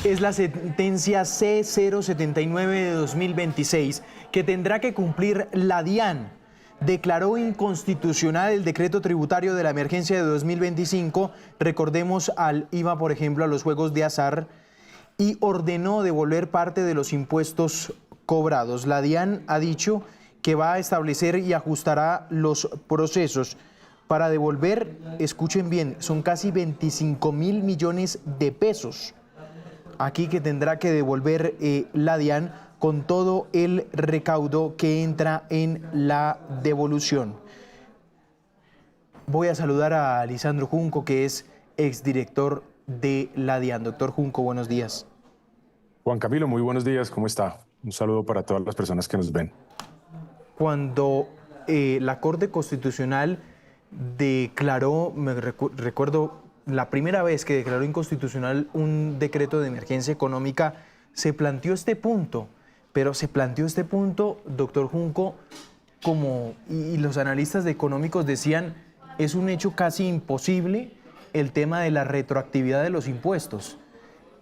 Es la sentencia C079 de 2026 que tendrá que cumplir la DIAN. Declaró inconstitucional el decreto tributario de la emergencia de 2025, recordemos al IVA, por ejemplo, a los juegos de azar, y ordenó devolver parte de los impuestos cobrados. La DIAN ha dicho que va a establecer y ajustará los procesos para devolver, escuchen bien, son casi 25.000 millones de pesos. Aquí que tendrá que devolver la DIAN con todo el recaudo que entra en la devolución. Voy a saludar a Lisandro Junco, que es exdirector de la DIAN. Doctor Junco, buenos días. Juan Camilo, muy buenos días, ¿cómo está? Un saludo para todas las personas que nos ven. Cuando la Corte Constitucional declaró, recuerdo la primera vez que declaró inconstitucional un decreto de emergencia económica, se planteó este punto, pero se planteó este punto, doctor Junco, y los analistas económicos decían, es un hecho casi imposible el tema de la retroactividad de los impuestos.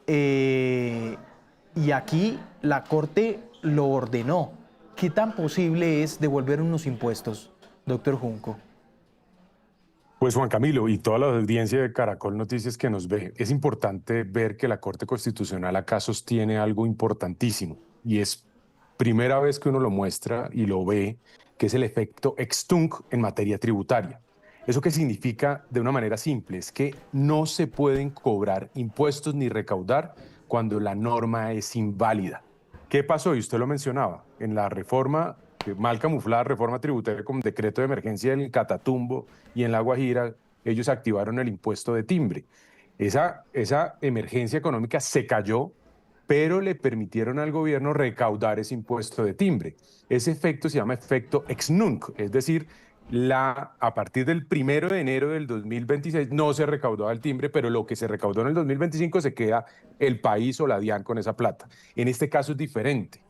Y aquí la Corte lo ordenó. ¿Qué tan posible es devolver unos impuestos, doctor Junco? Pues Juan Camilo y toda la audiencia de Caracol Noticias que nos ve, es importante ver que la Corte Constitucional acá sostiene algo importantísimo y es primera vez que uno lo muestra y lo ve, que es el efecto ex tunc en materia tributaria. ¿Eso qué significa de una manera simple? Es que no se pueden cobrar impuestos ni recaudar cuando la norma es inválida. ¿Qué pasó? Y usted lo mencionaba, en la reforma, mal camuflada reforma tributaria con decreto de emergencia en el Catatumbo y en La Guajira, ellos activaron el impuesto de timbre. Esa emergencia económica se cayó, pero le permitieron al gobierno recaudar ese impuesto de timbre. Ese efecto se llama efecto ex nunc, es decir, a partir del 1 de enero del 2026 no se recaudó el timbre, pero lo que se recaudó en el 2025 se queda el país o la DIAN con esa plata. En este caso es diferente.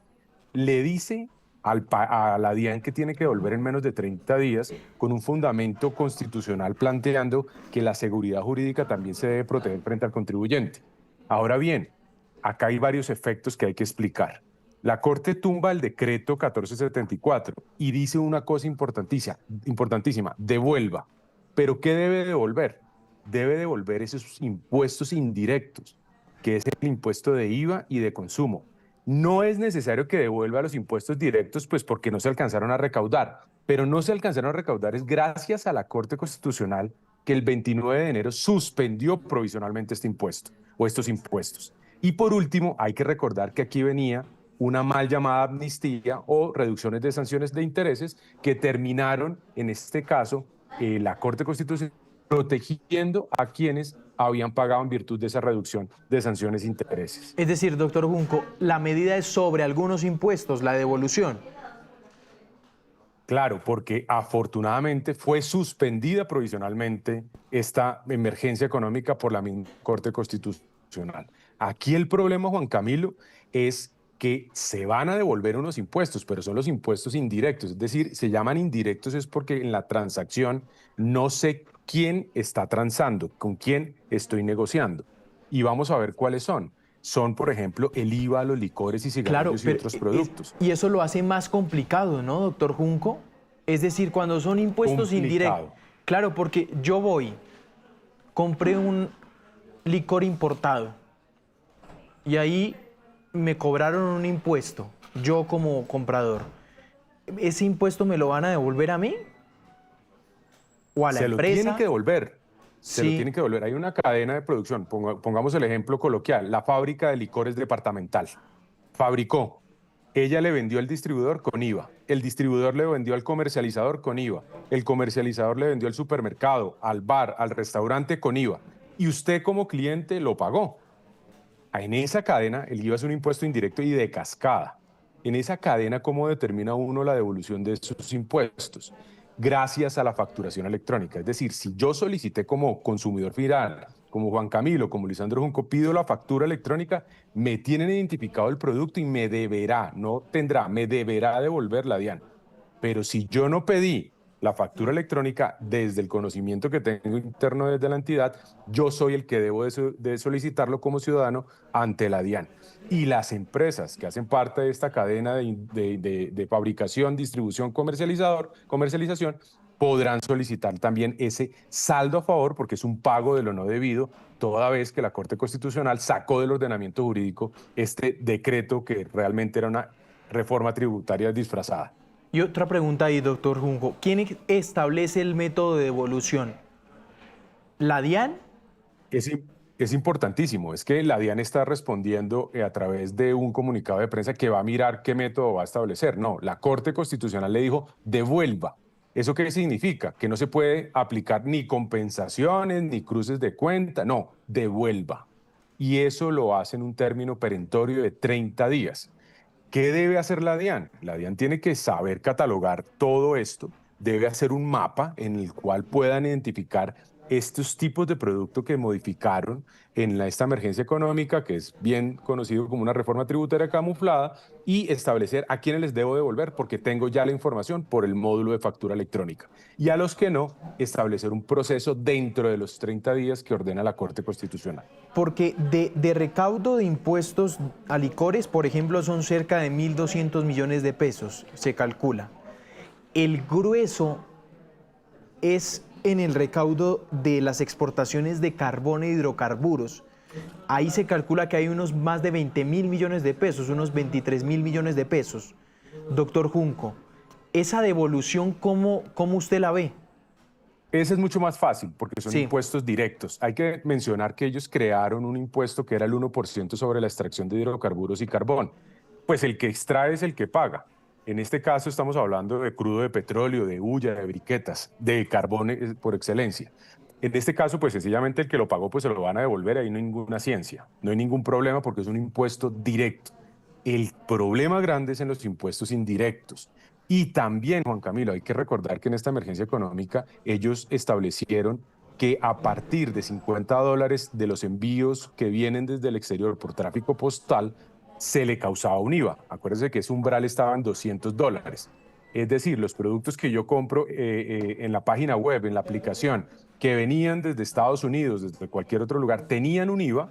Le dice a la DIAN que tiene que devolver en menos de 30 días con un fundamento constitucional planteando que la seguridad jurídica también se debe proteger frente al contribuyente. Ahora bien, acá hay varios efectos que hay que explicar. La Corte tumba el decreto 1474 y dice una cosa importantísima, devuelva. ¿Pero qué debe devolver? Debe devolver esos impuestos indirectos, que es el impuesto de IVA y de consumo. No es necesario que devuelva los impuestos directos, pues porque no se alcanzaron a recaudar, pero no se alcanzaron a recaudar es gracias a la Corte Constitucional que el 29 de enero suspendió provisionalmente este impuesto o estos impuestos. Y por último, hay que recordar que aquí venía una mal llamada amnistía o reducciones de sanciones de intereses que terminaron, en este caso, la Corte Constitucional protegiendo a quienes habían pagado en virtud de esa reducción de sanciones e intereses. Es decir, doctor Junco, la medida es sobre algunos impuestos, la devolución. Claro, porque afortunadamente fue suspendida provisionalmente esta emergencia económica por la misma Corte Constitucional. Aquí el problema, Juan Camilo, es que se van a devolver unos impuestos, pero son los impuestos indirectos. Es decir, se llaman indirectos es porque en la transacción no sé quién está transando, con quién estoy negociando. Y vamos a ver cuáles son. Son, por ejemplo, el IVA, los licores y cigarrillos y otros productos. Y eso lo hace más complicado, ¿no, doctor Junco? Es decir, cuando son impuestos indirectos. Claro, porque yo compré un licor importado y ahí me cobraron un impuesto, yo como comprador. ¿Ese impuesto me lo van a devolver a mí? ¿O a la empresa? Se lo tienen que devolver. Se Sí. lo tienen que devolver. Hay una cadena de producción. Pongamos el ejemplo coloquial. La fábrica de licores departamental. Fabricó. Ella le vendió al distribuidor con IVA. El distribuidor le vendió al comercializador con IVA. El comercializador le vendió al supermercado, al bar, al restaurante con IVA. Y usted como cliente lo pagó. En esa cadena, el IVA es un impuesto indirecto y de cascada. En esa cadena, ¿cómo determina uno la devolución de esos impuestos? Gracias a la facturación electrónica. Es decir, si yo solicité como consumidor final, como Juan Camilo, como Lisandro Junco, pido la factura electrónica, me tienen identificado el producto y me deberá, no tendrá, me deberá devolver la DIAN. Pero si yo no pedí la factura electrónica, desde el conocimiento que tengo interno desde la entidad, yo soy el que debo de solicitarlo como ciudadano ante la DIAN. Y las empresas que hacen parte de esta cadena de fabricación, distribución, comercialización, podrán solicitar también ese saldo a favor, porque es un pago de lo no debido, toda vez que la Corte Constitucional sacó del ordenamiento jurídico este decreto que realmente era una reforma tributaria disfrazada. Y otra pregunta ahí, doctor Junco. ¿Quién establece el método de devolución? ¿La DIAN? Es, es importantísimo, es que la DIAN está respondiendo a través de un comunicado de prensa que va a mirar qué método va a establecer. No, la Corte Constitucional le dijo devuelva. ¿Eso qué significa? Que no se puede aplicar ni compensaciones ni cruces de cuenta, no, devuelva. Y eso lo hace en un término perentorio de 30 días. ¿Qué debe hacer la DIAN? La DIAN tiene que saber catalogar todo esto, debe hacer un mapa en el cual puedan identificar estos tipos de productos que modificaron en esta emergencia económica, que es bien conocido como una reforma tributaria camuflada, y establecer a quiénes les debo devolver, porque tengo ya la información por el módulo de factura electrónica. Y a los que no, establecer un proceso dentro de los 30 días que ordena la Corte Constitucional. Porque de recaudo de impuestos a licores, por ejemplo, son cerca de 1.200 millones de pesos, se calcula. El grueso es en el recaudo de las exportaciones de carbón e hidrocarburos. Ahí se calcula que hay unos más de 20.000 millones de pesos, unos 23.000 millones de pesos. Doctor Junco, esa devolución, ¿cómo usted la ve? Ese es mucho más fácil porque son impuestos directos. Hay que mencionar que ellos crearon un impuesto que era el 1% sobre la extracción de hidrocarburos y carbón. Pues el que extrae es el que paga. En este caso estamos hablando de crudo de petróleo, de hulla, de briquetas, de carbón por excelencia. En este caso, pues sencillamente el que lo pagó, pues se lo van a devolver, ahí no hay ninguna ciencia, no hay ningún problema porque es un impuesto directo. El problema grande es en los impuestos indirectos. Y también, Juan Camilo, hay que recordar que en esta emergencia económica ellos establecieron que a partir de $50 de los envíos que vienen desde el exterior por tráfico postal, se le causaba un IVA. Acuérdense que ese umbral estaba en $200. Es decir, los productos que yo compro en la página web, en la aplicación, que venían desde Estados Unidos, desde cualquier otro lugar, tenían un IVA,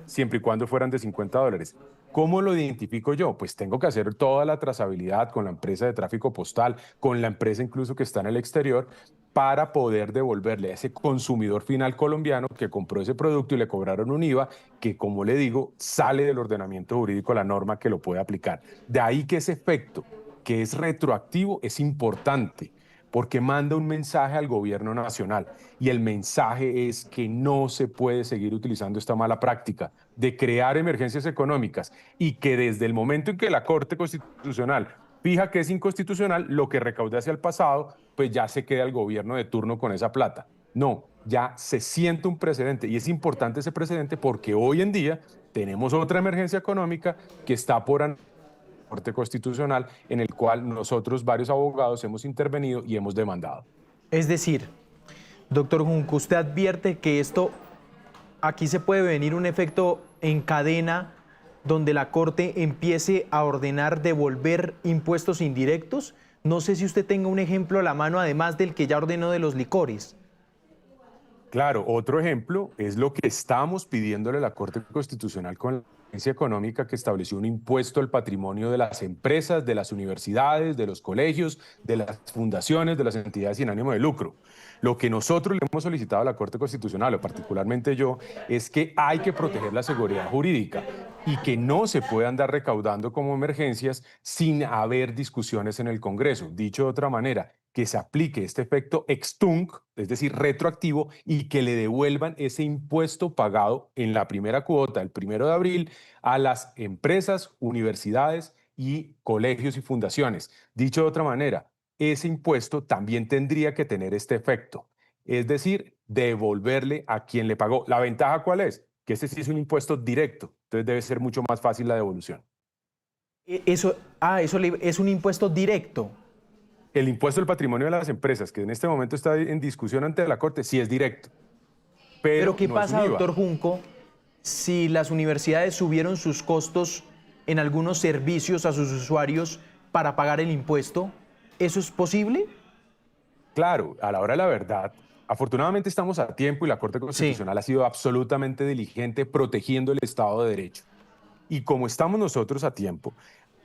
siempre y cuando fueran de $50. ¿Cómo lo identifico yo? Pues tengo que hacer toda la trazabilidad con la empresa de tráfico postal, con la empresa incluso que está en el exterior, para poder devolverle a ese consumidor final colombiano que compró ese producto y le cobraron un IVA que, como le digo, sale del ordenamiento jurídico la norma que lo puede aplicar. De ahí que ese efecto, que es retroactivo, es importante, porque manda un mensaje al gobierno nacional, y el mensaje es que no se puede seguir utilizando esta mala práctica de crear emergencias económicas y que desde el momento en que la Corte Constitucional fija que es inconstitucional, lo que recaude hacia el pasado, pues ya se queda el gobierno de turno con esa plata. No, ya se siente un precedente, y es importante ese precedente porque hoy en día tenemos otra emergencia económica que está por Corte Constitucional, en el cual nosotros, varios abogados, hemos intervenido y hemos demandado. Es decir, doctor Junco, usted advierte que aquí se puede venir un efecto en cadena donde la Corte empiece a ordenar devolver impuestos indirectos. No sé si usted tenga un ejemplo a la mano, además del que ya ordenó de los licores. Claro, otro ejemplo es lo que estamos pidiéndole a la Corte Constitucional con la emergencia económica, que estableció un impuesto al patrimonio de las empresas, de las universidades, de los colegios, de las fundaciones, de las entidades sin ánimo de lucro. Lo que nosotros le hemos solicitado a la Corte Constitucional, o particularmente yo, es que hay que proteger la seguridad jurídica y que no se puede andar recaudando como emergencias sin haber discusiones en el Congreso. Dicho de otra manera, que se aplique este efecto ex tunc, es decir, retroactivo, y que le devuelvan ese impuesto pagado en la primera cuota, el 1 de abril, a las empresas, universidades y colegios y fundaciones. Dicho de otra manera, ese impuesto también tendría que tener este efecto, es decir, devolverle a quien le pagó. ¿La ventaja cuál es? Que este sí es un impuesto directo, entonces debe ser mucho más fácil la devolución. Eso es un impuesto directo. El impuesto al patrimonio de las empresas, que en este momento está en discusión ante la Corte, sí es directo. Pero ¿qué no pasa, es un IVA. doctor Junco, si las universidades subieron sus costos en algunos servicios a sus usuarios para pagar el impuesto? ¿Eso es posible? claro, a la hora de la verdad, afortunadamente estamos a tiempo y la Corte Sí, Constitucional ha sido absolutamente diligente protegiendo el Estado de Derecho. Y como estamos nosotros a tiempo,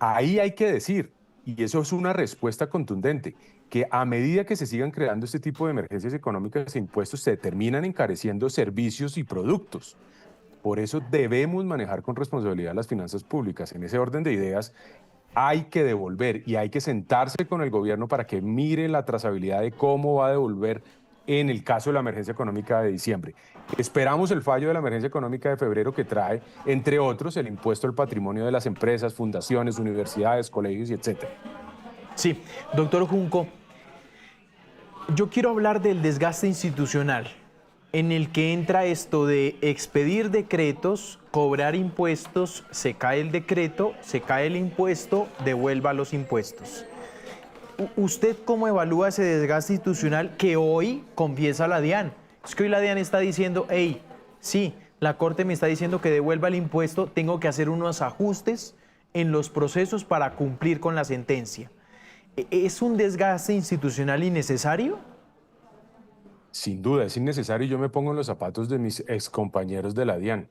ahí hay que decir, y eso es una respuesta contundente, que a medida que se sigan creando este tipo de emergencias económicas e impuestos, se terminan encareciendo servicios y productos. Por eso debemos manejar con responsabilidad las finanzas públicas. En ese orden de ideas, hay que devolver y hay que sentarse con el gobierno para que mire la trazabilidad de cómo va a devolver en el caso de la emergencia económica de diciembre. Esperamos el fallo de la emergencia económica de febrero que trae, entre otros, el impuesto al patrimonio de las empresas, fundaciones, universidades, colegios y etcétera. sí. Doctor Junco, yo quiero hablar del desgaste institucional, en el que entra esto de expedir decretos, cobrar impuestos, se cae el decreto, se cae el impuesto, devuelva los impuestos. ¿Usted cómo evalúa ese desgaste institucional que hoy confiesa la DIAN? Es que hoy la DIAN está diciendo, hey, sí, la Corte me está diciendo que devuelva el impuesto, tengo que hacer unos ajustes en los procesos para cumplir con la sentencia. ¿Es un desgaste institucional innecesario? Sin duda, es innecesario y yo me pongo en los zapatos de mis excompañeros de la DIAN.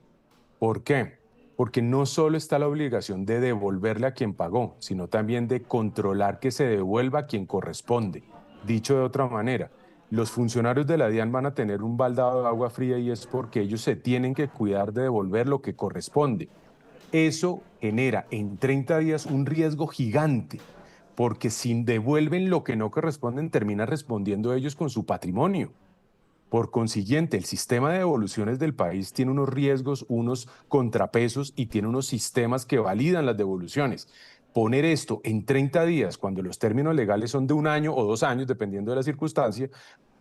¿Por qué? Porque no solo está la obligación de devolverle a quien pagó, sino también de controlar que se devuelva a quien corresponde. Dicho de otra manera, los funcionarios de la DIAN van a tener un baldado de agua fría y es porque ellos se tienen que cuidar de devolver lo que corresponde. Eso genera en 30 días un riesgo gigante, porque si devuelven lo que no corresponden, terminan respondiendo ellos con su patrimonio. Por consiguiente, el sistema de devoluciones del país tiene unos riesgos, unos contrapesos y tiene unos sistemas que validan las devoluciones. Poner esto en 30 días, cuando los términos legales son de 1 año o 2 años, dependiendo de la circunstancia,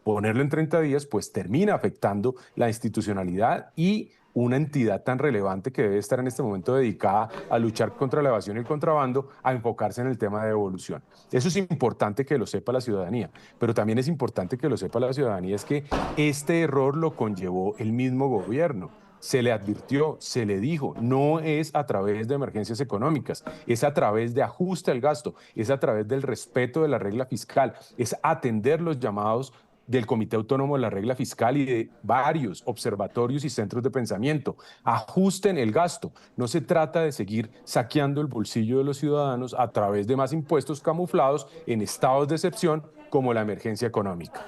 ponerlo en 30 días, pues termina afectando la institucionalidad y una entidad tan relevante que debe estar en este momento dedicada a luchar contra la evasión y el contrabando, a enfocarse en el tema de devolución. Eso es importante que lo sepa la ciudadanía, pero también es importante que lo sepa la ciudadanía, es que este error lo conllevó el mismo gobierno. Se le advirtió, se le dijo, no es a través de emergencias económicas, es a través de ajuste al gasto, es a través del respeto de la regla fiscal, es atender los llamados del Comité Autónomo de la Regla Fiscal y de varios observatorios y centros de pensamiento. Ajusten el gasto. No se trata de seguir saqueando el bolsillo de los ciudadanos a través de más impuestos camuflados en estados de excepción como la emergencia económica.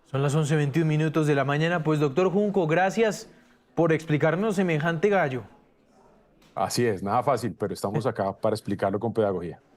Son las 11:21 de la mañana. Pues doctor Junco, gracias por explicarnos semejante gallo. Así es, nada fácil, pero estamos acá para explicarlo con pedagogía.